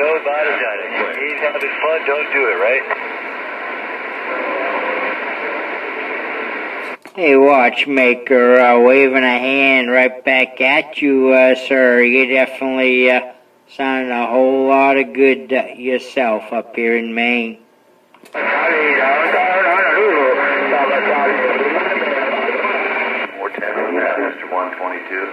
Nobody done it. He's having fun, don't do it, right? Hey, watchmaker, waving a hand right back at you, sir. You definitely sound a whole lot of good yourself up here in Maine. 410 on that, Mr. 122.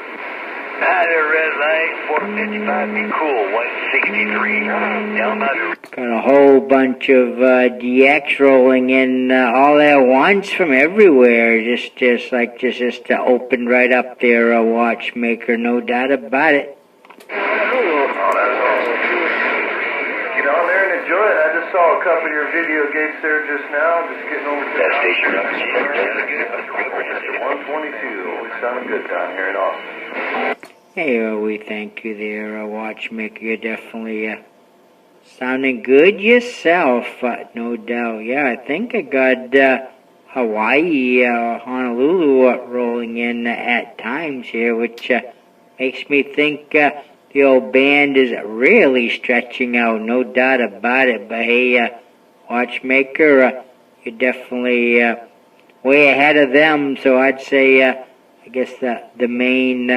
The red light, 455, be cool, 163. Down by the... Got a whole bunch of DX rolling in all at once from everywhere. Just opened right up there, watchmaker, no doubt about it. Oh, that's awesome. Get on there and enjoy it. I just saw a couple of your video gigs there just now. Just getting over to that station. Mr. 122, always sounding good down here in Austin. Hey, we thank you there, watchmaker. You're definitely sounding good yourself, no doubt. Yeah, I think I got Hawaii, Honolulu rolling in at times here, which makes me think the old band is really stretching out, no doubt about it. But hey, watchmaker, you're definitely way ahead of them, so I'd say I guess the main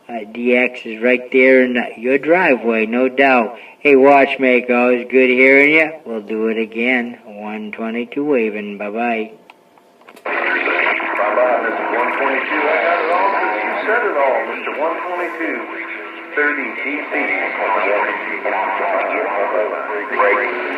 DX is right there in your driveway, no doubt. Hey, watchmaker, always good hearing you. We'll do it again. 122 waving. Bye-bye. Bye-bye, Mr. 122. I got it all. You said it all, Mr. 122. 30 DC. Break.